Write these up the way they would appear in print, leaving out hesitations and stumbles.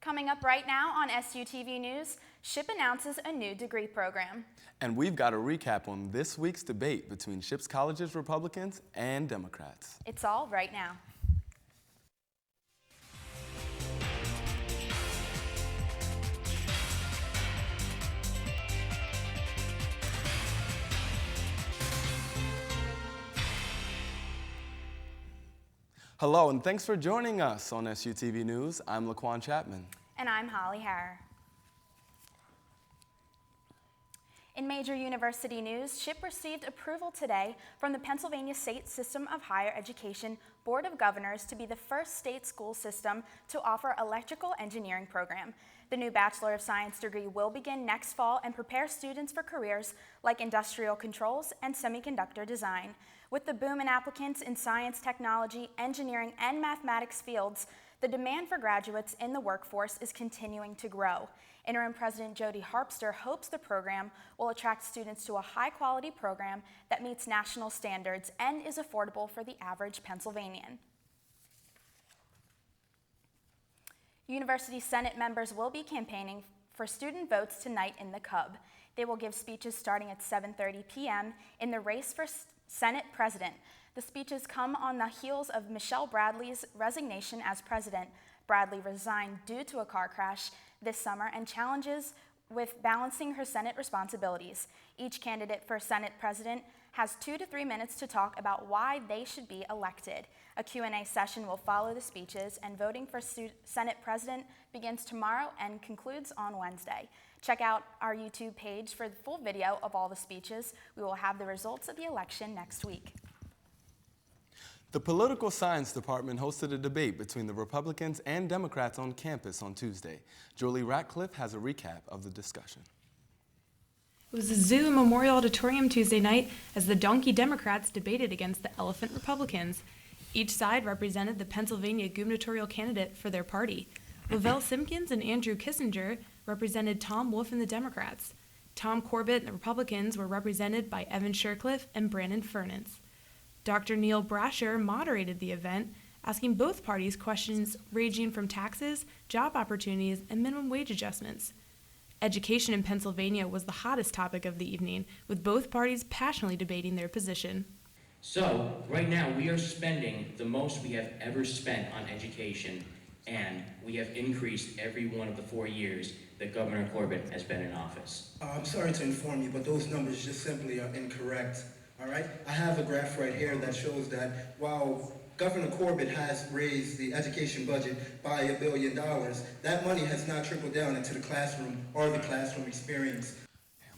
Coming up right now on SUTV News, SHIP announces a new degree program. And we've got a recap on this week's debate between SHIP's college's Republicans and Democrats. It's all right now. Hello, and thanks for joining us on SUTV News. I'm Laquan Chapman. And I'm Holly Harrer. In major university news, SHIP received approval today from the Pennsylvania State System of Higher Education Board of Governors to be the first state school system to offer electrical engineering program. The new Bachelor of Science degree will begin next fall and prepare students for careers like industrial controls and semiconductor design. With the boom in applicants in science, technology, engineering, and mathematics fields, the demand for graduates in the workforce is continuing to grow. Interim President Jody Harpster hopes the program will attract students to a high-quality program that meets national standards and is affordable for the average Pennsylvanian. University Senate members will be campaigning for student votes tonight in the Cub. They will give speeches starting at 7:30 p.m. in the race for Senate President. The speeches come on the heels of Michelle Bradley's resignation as president. Bradley resigned due to a car crash this summer and challenges with balancing her Senate responsibilities. Each candidate for Senate President has 2 to 3 minutes to talk about why they should be elected. A Q&A session will follow the speeches, and voting for Senate President begins tomorrow and concludes on Wednesday. Check out our YouTube page for the full video of all the speeches. We will have the results of the election next week. The Political Science Department hosted a debate between the Republicans and Democrats on campus on Tuesday. Julie Ratcliffe has a recap of the discussion. It was a zoo and Memorial Auditorium Tuesday night as the donkey Democrats debated against the elephant Republicans. Each side represented the Pennsylvania gubernatorial candidate for their party. Lavelle Simpkins and Andrew Kissinger represented Tom Wolf and the Democrats. Tom Corbett and the Republicans were represented by Evan Shercliffe and Brandon Furness. Dr. Neil Brasher moderated the event, asking both parties questions ranging from taxes, job opportunities, and minimum wage adjustments. Education in Pennsylvania was the hottest topic of the evening, with both parties passionately debating their position. So, right now we are spending the most we have ever spent on education, and we have increased every one of the 4 years that Governor Corbett has been in office. I'm sorry to inform you, but those numbers just simply are incorrect. All right, I have a graph right here that shows that while Governor Corbett has raised the education budget by $1 billion, that money has not trickled down into the classroom or the classroom experience.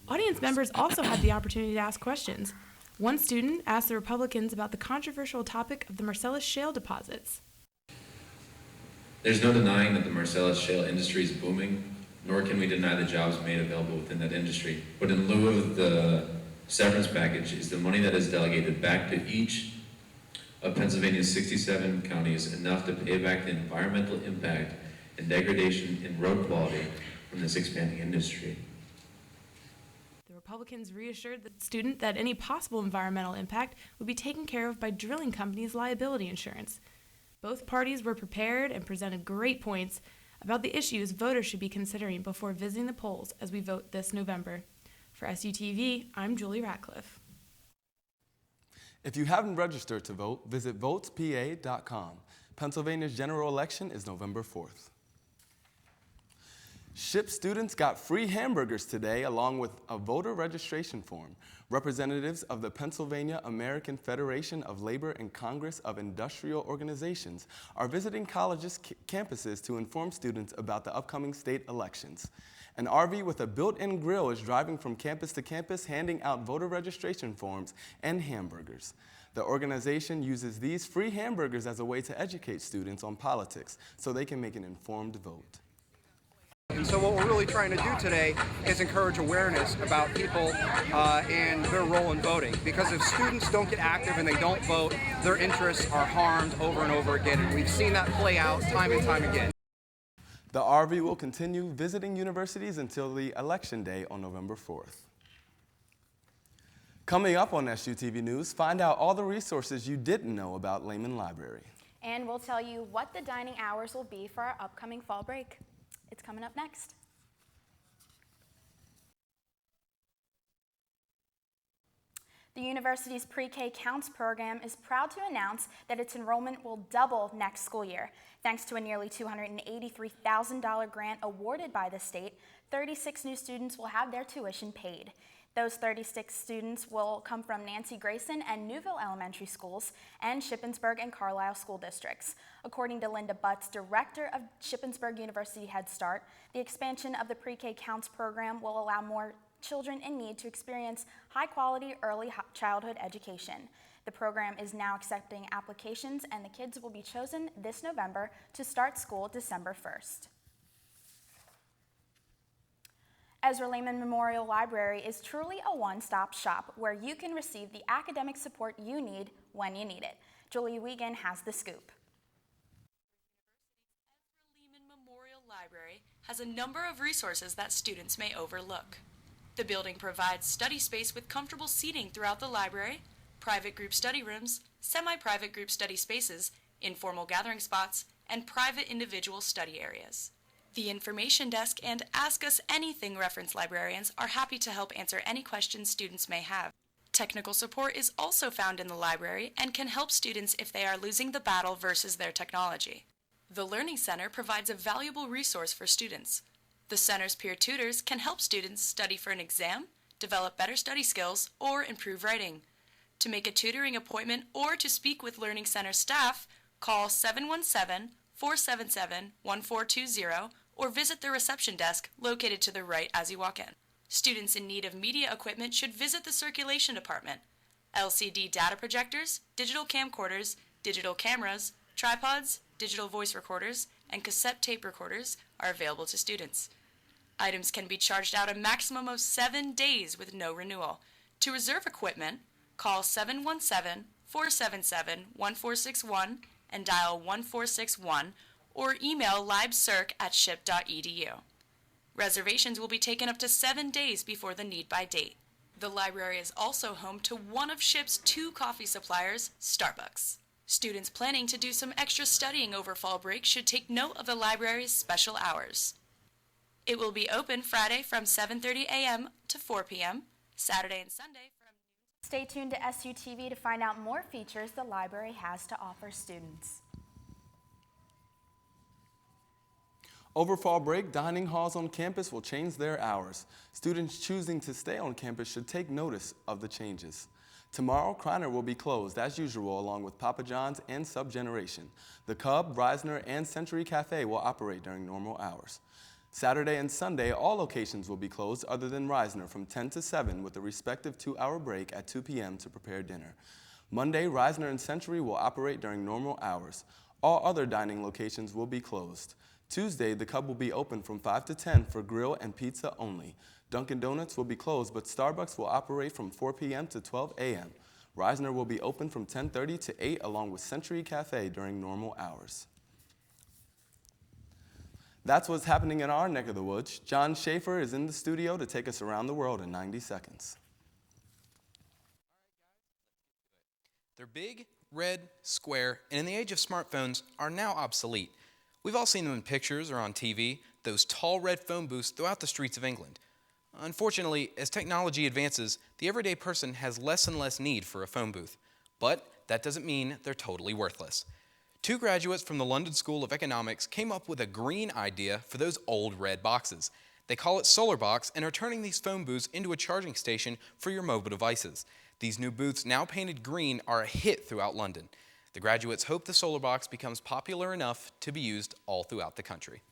Audience members also had the opportunity to ask questions. One student asked the Republicans about the controversial topic of the Marcellus shale deposits. There's no denying that the Marcellus shale industry is booming, nor can we deny the jobs made available within that industry. But in lieu of the severance package is the money that is delegated back to each of Pennsylvania's 67 counties enough to pay back the environmental impact and degradation in road quality from this expanding industry. The Republicans reassured the student that any possible environmental impact would be taken care of by drilling companies' liability insurance. Both parties were prepared and presented great points about the issues voters should be considering before visiting the polls as we vote this November. For SUTV, I'm Julie Ratcliffe. If you haven't registered to vote, visit votespa.com. Pennsylvania's general election is November 4th. SHIP students got free hamburgers today along with a voter registration form. Representatives of the Pennsylvania American Federation of Labor and Congress of Industrial Organizations are visiting colleges' campuses to inform students about the upcoming state elections. An RV with a built-in grill is driving from campus to campus, handing out voter registration forms and hamburgers. The organization uses these free hamburgers as a way to educate students on politics so they can make an informed vote. And so what we're really trying to do today is encourage awareness about people and their role in voting. Because if students don't get active and they don't vote, their interests are harmed over and over again. And we've seen that play out time and time again. The RV will continue visiting universities until the election day on November 4th. Coming up on SUTV News, find out all the resources you didn't know about Lehman Library. And we'll tell you what the dining hours will be for our upcoming fall break. coming up next. The university's pre-K Counts program is proud to announce that its enrollment will double next school year. Thanks to a nearly $283,000 grant awarded by the state, 36 new students will have their tuition paid. Those 36 students will come from Nancy Grayson and Newville Elementary Schools and Shippensburg and Carlisle School Districts. According to Linda Butts, director of Shippensburg University Head Start, the expansion of the pre-K Counts program will allow more children in need to experience high-quality early childhood education. The program is now accepting applications, and the kids will be chosen this November to start school December 1st. Ezra Lehman Memorial Library is truly a one-stop shop where you can receive the academic support you need when you need it. Julie Wiegand has the scoop. Ezra Lehman Memorial Library has a number of resources that students may overlook. The building provides study space with comfortable seating throughout the library, private group study rooms, semi-private group study spaces, informal gathering spots, and private individual study areas. The information desk and Ask Us Anything reference librarians are happy to help answer any questions students may have. Technical support is also found in the library and can help students if they are losing the battle versus their technology. The Learning Center provides a valuable resource for students. The center's peer tutors can help students study for an exam, develop better study skills, or improve writing. To make a tutoring appointment or to speak with Learning Center staff, call 717-477-1420 or visit the reception desk located to the right as you walk in. Students in need of media equipment should visit the circulation department. LCD data projectors, digital camcorders, digital cameras, tripods, digital voice recorders, and cassette tape recorders are available to students. Items can be charged out a maximum of 7 days with no renewal. To reserve equipment, call 717-477-1461 and dial 1461 or email libcirc@ship.edu. Reservations will be taken up to 7 days before the need-by date. The library is also home to one of SHIP's 2 coffee suppliers, Starbucks. Students planning to do some extra studying over fall break should take note of the library's special hours. It will be open Friday from 7:30 a.m. to 4 p.m., Saturday and Sunday from... Stay tuned to SUTV to find out more features the library has to offer students. Over fall break, dining halls on campus will change their hours. Students choosing to stay on campus should take notice of the changes. Tomorrow, Kreiner will be closed as usual along with Papa John's and Subgeneration. The Cub, Reisner, and Century Cafe will operate during normal hours. Saturday and Sunday, all locations will be closed other than Reisner from 10 to 7 with a respective 2-hour break at 2 p.m. to prepare dinner. Monday, Reisner and Century will operate during normal hours. All other dining locations will be closed. Tuesday, the Cub will be open from 5 to 10 for grill and pizza only. Dunkin' Donuts will be closed, but Starbucks will operate from 4 p.m. to 12 a.m. Reisner will be open from 10:30 to 8 along with Century Cafe during normal hours. That's what's happening in our neck of the woods. John Schaefer is in the studio to take us around the world in 90 seconds. They're big, red, square, and in the age of smartphones are now obsolete. We've all seen them in pictures or on TV, those tall red phone booths throughout the streets of England. Unfortunately, as technology advances, the everyday person has less and less need for a phone booth. But that doesn't mean they're totally worthless. 2 graduates from the London School of Economics came up with a green idea for those old red boxes. They call it Solar Box and are turning these phone booths into a charging station for your mobile devices. These new booths, now painted green, are a hit throughout London. The graduates hope the Solar Box becomes popular enough to be used all throughout the country.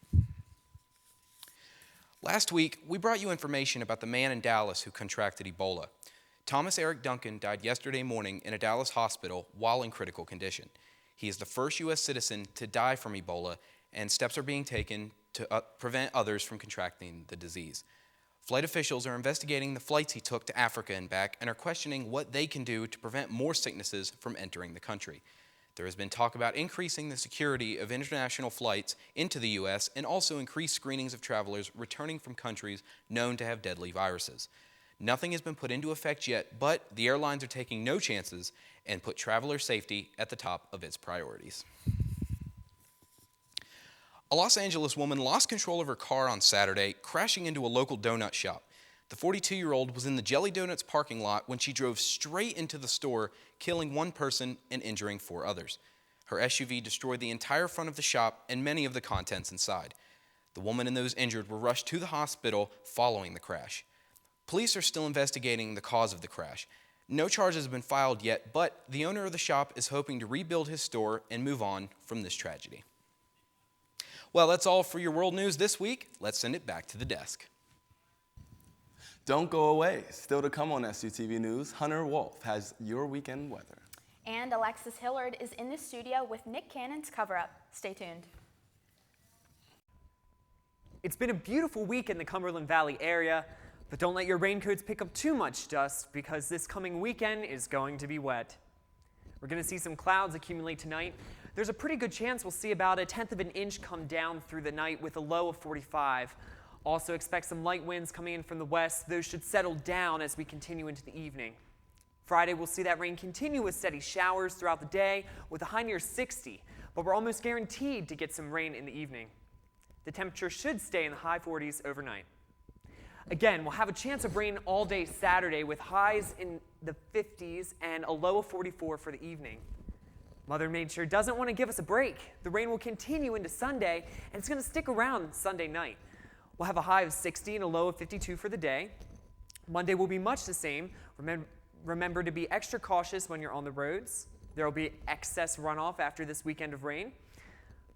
Last week, we brought you information about the man in Dallas who contracted Ebola. Thomas Eric Duncan died yesterday morning in a Dallas hospital while in critical condition. He is the first U.S. citizen to die from Ebola, and steps are being taken to prevent others from contracting the disease. Flight officials are investigating the flights he took to Africa and back and are questioning what they can do to prevent more sicknesses from entering the country. There has been talk about increasing the security of international flights into the U.S. and also increased screenings of travelers returning from countries known to have deadly viruses. Nothing has been put into effect yet, but the airlines are taking no chances and put traveler safety at the top of its priorities. A Los Angeles woman lost control of her car on Saturday, crashing into a local donut shop. The 42-year-old was in the Jelly Donuts parking lot when she drove straight into the store, killing one person and injuring 4 others. Her SUV destroyed the entire front of the shop and many of the contents inside. The woman and those injured were rushed to the hospital following the crash. Police are still investigating the cause of the crash. No charges have been filed yet, but the owner of the shop is hoping to rebuild his store and move on from this tragedy. Well, that's all for your world news this week. Let's send it back to the desk. Don't go away. Still to come on SUTV News, Hunter Wolf has your weekend weather. And Alexis Hillard is in the studio with Nick Cannon's cover-up. Stay tuned. It's been a beautiful week in the Cumberland Valley area, but don't let your raincoats pick up too much dust because this coming weekend is going to be wet. We're going to see some clouds accumulate tonight. There's a pretty good chance we'll see about 1/10 of an inch come down through the night with a low of 45. Also expect some light winds coming in from the west. Those should settle down as we continue into the evening. Friday, we'll see that rain continue with steady showers throughout the day with a high near 60, but we're almost guaranteed to get some rain in the evening. The temperature should stay in the high 40s overnight. Again, we'll have a chance of rain all day Saturday with highs in the 50s and a low of 44 for the evening. Mother Nature doesn't want to give us a break. The rain will continue into Sunday, and it's going to stick around Sunday night. We'll have a high of 60 and a low of 52 for the day. Monday will be much the same. Remember to be extra cautious when you're on the roads. There will be excess runoff after this weekend of rain.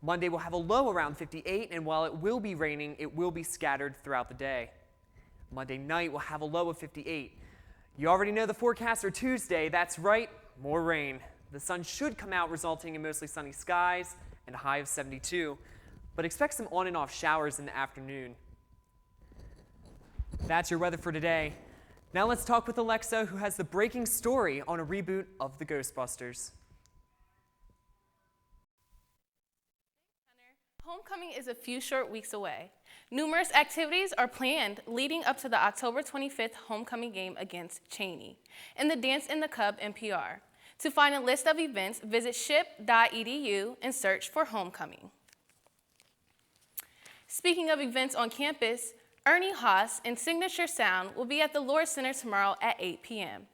Monday will have a low around 58, and while it will be raining, it will be scattered throughout the day. Monday night will have a low of 58. You already know the forecast for Tuesday. That's right, more rain. The sun should come out, resulting in mostly sunny skies and a high of 72, but expect some on and off showers in the afternoon. That's your weather for today. Now let's talk with Alexa, who has the breaking story on a reboot of the Ghostbusters. Homecoming is a few short weeks away. Numerous activities are planned leading up to the October 25th homecoming game against Cheney and the Dance in the Cub NPR. To find a list of events, visit ship.edu and search for homecoming. Speaking of events on campus, Ernie Haas and Signature Sound will be at the Lord Center tomorrow at 8 p.m.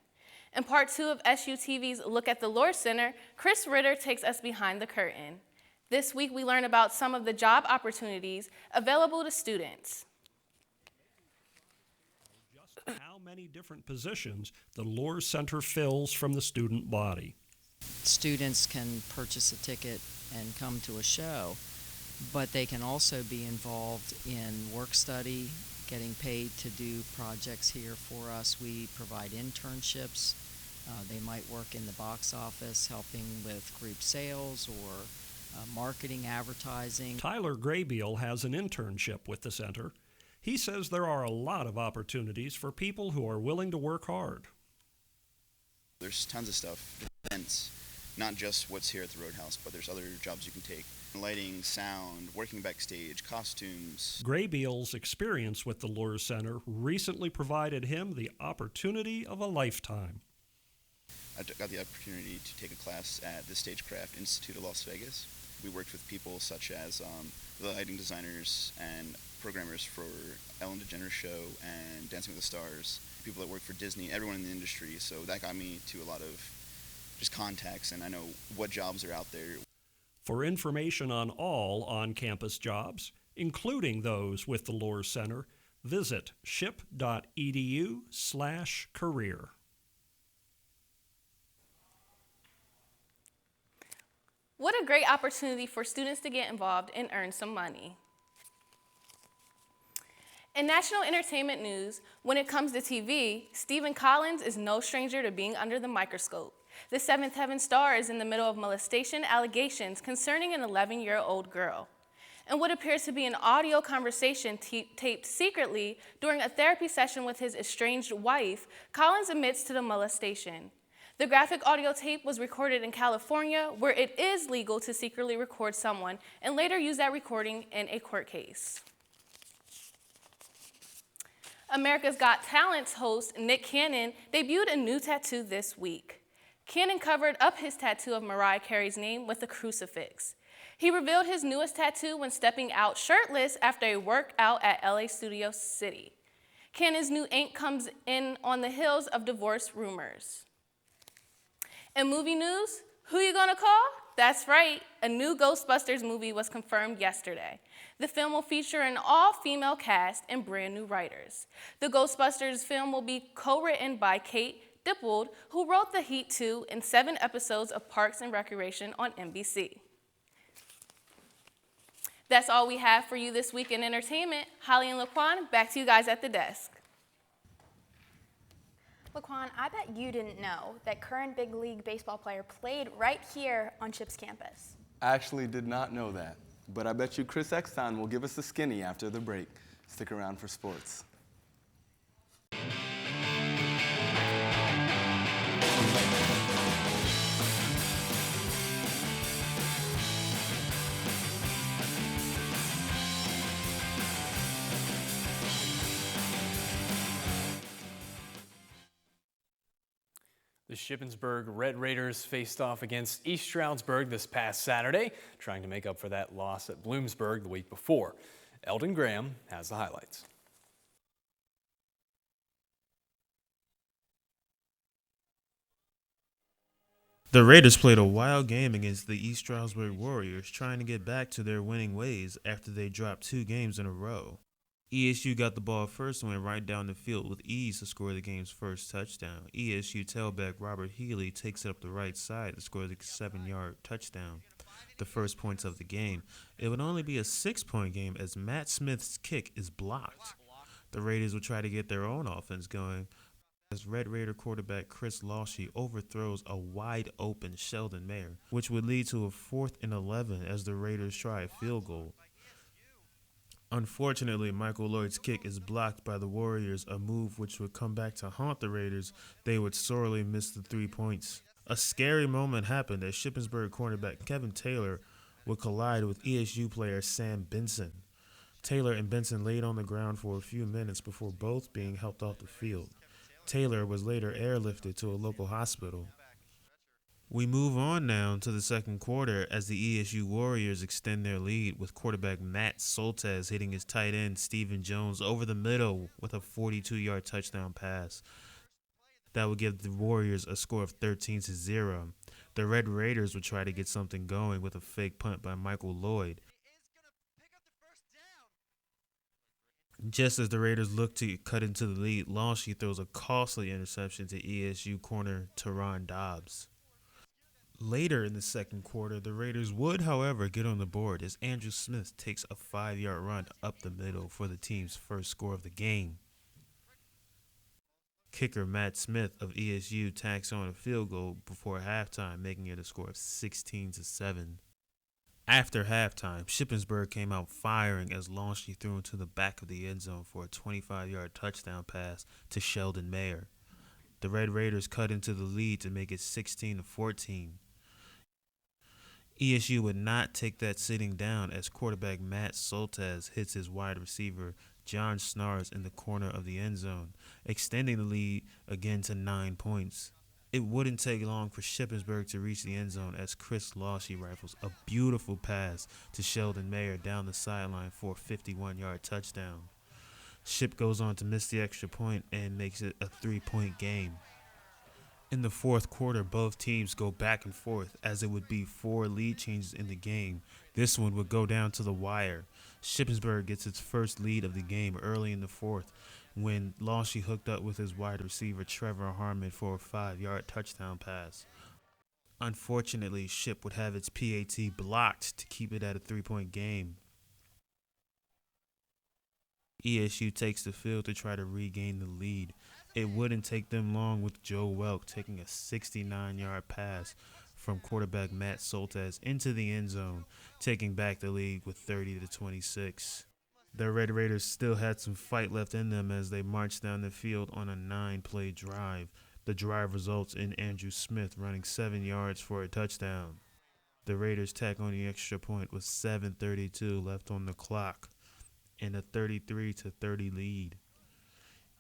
In part 2 of SUTV's Look at the Lord Center, Chris Ritter takes us behind the curtain. This week, we learn about some of the job opportunities available to students. Just how many different positions the Lohr Center fills from the student body. Students can purchase a ticket and come to a show, but they can also be involved in work study, getting paid to do projects here for us. We provide internships. They might work in the box office helping with group sales or marketing, advertising. Tyler Graybeal has an internship with the center. He says there are a lot of opportunities for people who are willing to work hard. There's tons of stuff, events, not just what's here at the Roadhouse, but there's other jobs you can take. Lighting, sound, working backstage, costumes. Graybeal's experience with the Lohr Center recently provided him the opportunity of a lifetime. I got the opportunity to take a class at the Stagecraft Institute of Las Vegas. We worked with people such as the lighting designers and programmers for Ellen DeGeneres Show and Dancing with the Stars, people that work for Disney, everyone in the industry. So that got me to a lot of just contacts, and I know what jobs are out there. For information on all on-campus jobs, including those with the Lohr Center, visit ship.edu/career. What a great opportunity for students to get involved and earn some money. In national entertainment news, when it comes to TV, Stephen Collins is no stranger to being under the microscope. The Seventh Heaven star is in the middle of molestation allegations concerning an 11-year-old girl. In what appears to be an audio conversation taped secretly during a therapy session with his estranged wife, Collins admits to the molestation. The graphic audio tape was recorded in California, where it is legal to secretly record someone and later use that recording in a court case. America's Got Talent's host, Nick Cannon, debuted a new tattoo this week. Cannon covered up his tattoo of Mariah Carey's name with a crucifix. He revealed his newest tattoo when stepping out shirtless after a workout at LA Studio City. Cannon's new ink comes in on the heels of divorce rumors. In movie news, who you gonna call? That's right, a new Ghostbusters movie was confirmed yesterday. The film will feature an all-female cast and brand new writers. The Ghostbusters film will be co-written by Kate Dippold, who wrote The Heat 2 and 7 episodes of Parks and Recreation on NBC. That's all we have for you this week in entertainment. Holly and Laquan, back to you guys at the desk. Laquan, I bet you didn't know that current big league baseball player played right here on Chip's campus. I actually did not know that, but I bet you Chris Exton will give us a skinny after the break. Stick around for sports. The Shippensburg Red Raiders faced off against East Stroudsburg this past Saturday, trying to make up for that loss at Bloomsburg the week before. Eldon Graham has the highlights. The Raiders played a wild game against the East Stroudsburg Warriors, trying to get back to their winning ways after they dropped 2 games in a row. ESU got the ball first and went right down the field with ease to score the game's first touchdown. ESU tailback Robert Healy takes it up the right side to score the 7-yard touchdown, the first points of the game. It would only be a 6-point game as Matt Smith's kick is blocked. The Raiders would try to get their own offense going as Red Raider quarterback Chris Lawshe overthrows a wide-open Sheldon Mayer, which would lead to a 4th and 11 as the Raiders try a field goal. Unfortunately, Michael Lloyd's kick is blocked by the Warriors, a move which would come back to haunt the Raiders. They would sorely miss the 3 points. A scary moment happened as Shippensburg cornerback Kevin Taylor would collide with ESU player Sam Benson. Taylor and Benson laid on the ground for a few minutes before both being helped off the field. Taylor was later airlifted to a local hospital. We move on now to the second quarter as the ESU Warriors extend their lead with quarterback Matt Soltesz hitting his tight end Stephen Jones over the middle with a 42-yard touchdown pass. That would give the Warriors a score of 13-0. The Red Raiders would try to get something going with a fake punt by Michael Lloyd. Just as the Raiders look to cut into the lead, Lawshe throws a costly interception to ESU corner Teron Dobbs. Later in the second quarter, the Raiders would, however, get on the board as Andrew Smith takes a 5-yard run up the middle for the team's first score of the game. Kicker Matt Smith of ESU tacks on a field goal before halftime, making it a score of 16-7. After halftime, Shippensburg came out firing as Lawshe threw into the back of the end zone for a 25-yard touchdown pass to Sheldon Mayer. The Red Raiders cut into the lead to make it 16-14. ESU would not take that sitting down as quarterback Matt Soltesz hits his wide receiver John Snars in the corner of the end zone, extending the lead again to 9 points. It wouldn't take long for Shippensburg to reach the end zone as Chris Lawshe rifles a beautiful pass to Sheldon Mayer down the sideline for a 51-yard touchdown. Ship goes on to miss the extra point and makes it a 3-point game. In the fourth quarter, both teams go back and forth as it would be 4 lead changes in the game. This one would go down to the wire. Shippensburg gets its first lead of the game early in the fourth when Lawshe hooked up with his wide receiver Trevor Harmon for a 5-yard touchdown pass. Unfortunately, Ship would have its PAT blocked to keep it at a 3-point game. ESU takes the field to try to regain the lead. It wouldn't take them long with Joe Welk taking a 69-yard pass from quarterback Matt Soltesz into the end zone, taking back the lead with 30-26. The Red Raiders still had some fight left in them as they marched down the field on a 9-play drive. The drive results in Andrew Smith running 7 yards for a touchdown. The Raiders tack on the extra point with 7:32 left on the clock and a 33-30 lead.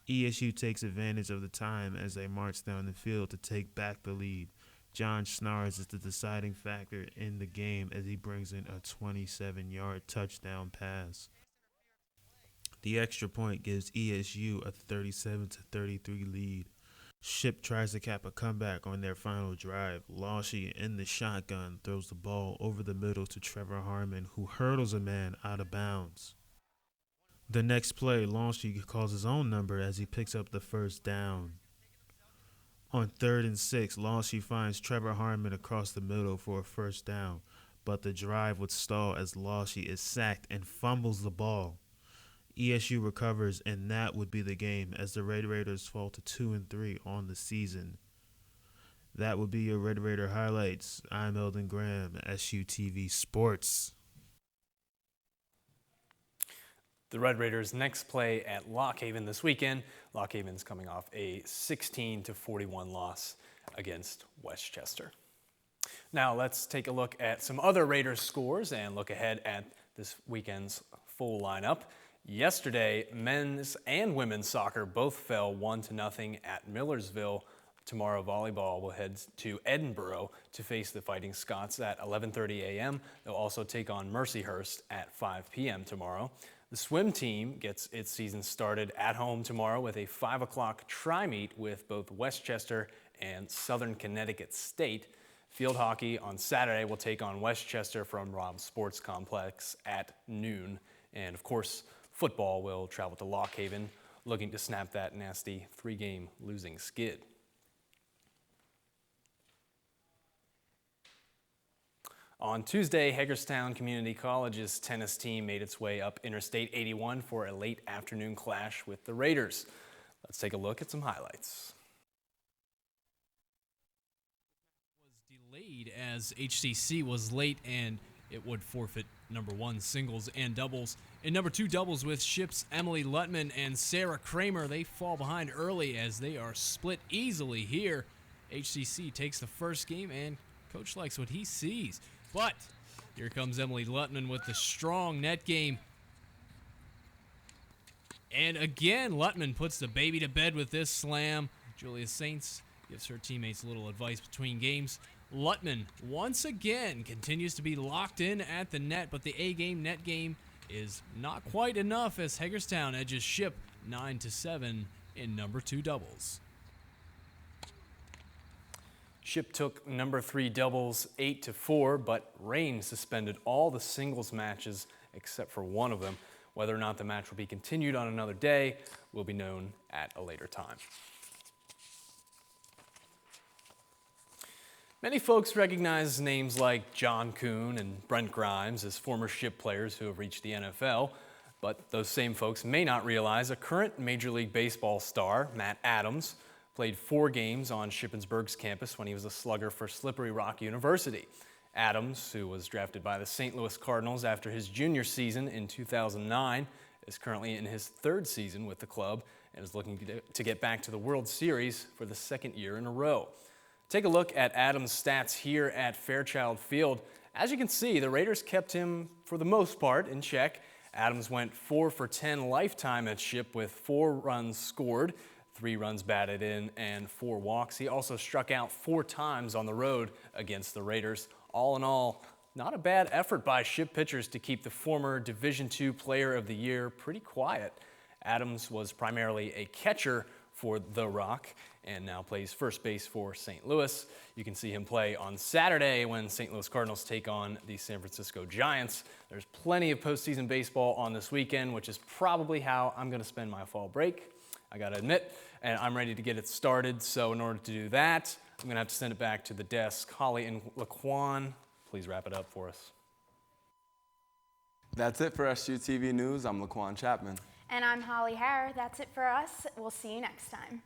ESU takes advantage of the time as they march down the field to take back the lead. John Schnars is the deciding factor in the game as he brings in a 27-yard touchdown pass. The extra point gives ESU a 37-33 lead. Ship tries to cap a comeback on their final drive. Lawshe in the shotgun throws the ball over the middle to Trevor Harmon, who hurdles a man out of bounds. The next play, Lawshe calls his own number as he picks up the first down. On 3rd and 6, Lawshe finds Trevor Harmon across the middle for a first down, but the drive would stall as Lawshe is sacked and fumbles the ball. ESU recovers, and that would be the game as the Red Raiders fall to 2-3 on the season. That would be your Red Raider highlights. I'm Eldon Graham, SUTV Sports. The Red Raiders next play at Lock Haven this weekend. Lock Haven's coming off a 16-41 loss against Westchester. Now let's take a look at some other Raiders scores and look ahead at this weekend's full lineup. Yesterday, men's and women's soccer both fell 1-0 at Millersville. Tomorrow, volleyball will head to Edinburgh to face the Fighting Scots at 11:30 a.m. They'll also take on Mercyhurst at 5 p.m. tomorrow. The swim team gets its season started at home tomorrow with a 5 o'clock tri-meet with both Westchester and Southern Connecticut State. Field hockey on Saturday will take on Westchester from Robb Sports Complex at noon. And of course, football will travel to Lock Haven, looking to snap that nasty 3-game losing skid. On Tuesday, Hagerstown Community College's tennis team made its way up Interstate 81 for a late afternoon clash with the Raiders. Let's take a look at some highlights. Was delayed as HCC was late and it would forfeit number 1 singles and doubles. In number 2 doubles with Ship's Emily Lutman and Sarah Kramer, they fall behind early as they are split easily here. HCC takes the first game and coach likes what he sees. But here comes Emily Lutman with the strong net game. And again, Lutman puts the baby to bed with this slam. Julia Saints gives her teammates a little advice between games. Lutman once again continues to be locked in at the net, but the A-game net game is not quite enough as Hagerstown edges Ship 9-7 in number 2 doubles. Ship took number 3 doubles 8-4, but rain suspended all the singles matches except for one of them. Whether or not the match will be continued on another day will be known at a later time. Many folks recognize names like John Kuhn and Brent Grimes as former Ship players who have reached the NFL, but those same folks may not realize a current Major League Baseball star, Matt Adams, played 4 games on Shippensburg's campus when he was a slugger for Slippery Rock University. Adams, who was drafted by the St. Louis Cardinals after his junior season in 2009, is currently in his 3rd season with the club and is looking to get back to the World Series for the 2nd year in a row. Take a look at Adams' stats here at Fairchild Field. As you can see, the Raiders kept him, for the most part, in check. Adams went 4 for 10 lifetime at Ship with 4 runs scored, 3 runs batted in, and 4 walks. He also struck out 4 times on the road against the Raiders. All in all, not a bad effort by Ship pitchers to keep the former Division II Player of the Year pretty quiet. Adams was primarily a catcher for the Rock and now plays first base for St. Louis. You can see him play on Saturday when St. Louis Cardinals take on the San Francisco Giants. There's plenty of postseason baseball on this weekend, which is probably how I'm going to spend my fall break, I gotta admit, and I'm ready to get it started. So in order to do that, I'm gonna have to send it back to the desk. Holly and Laquan, please wrap it up for us. That's it for SUTV News. I'm Laquan Chapman. And I'm Holly Harrer. That's it for us. We'll see you next time.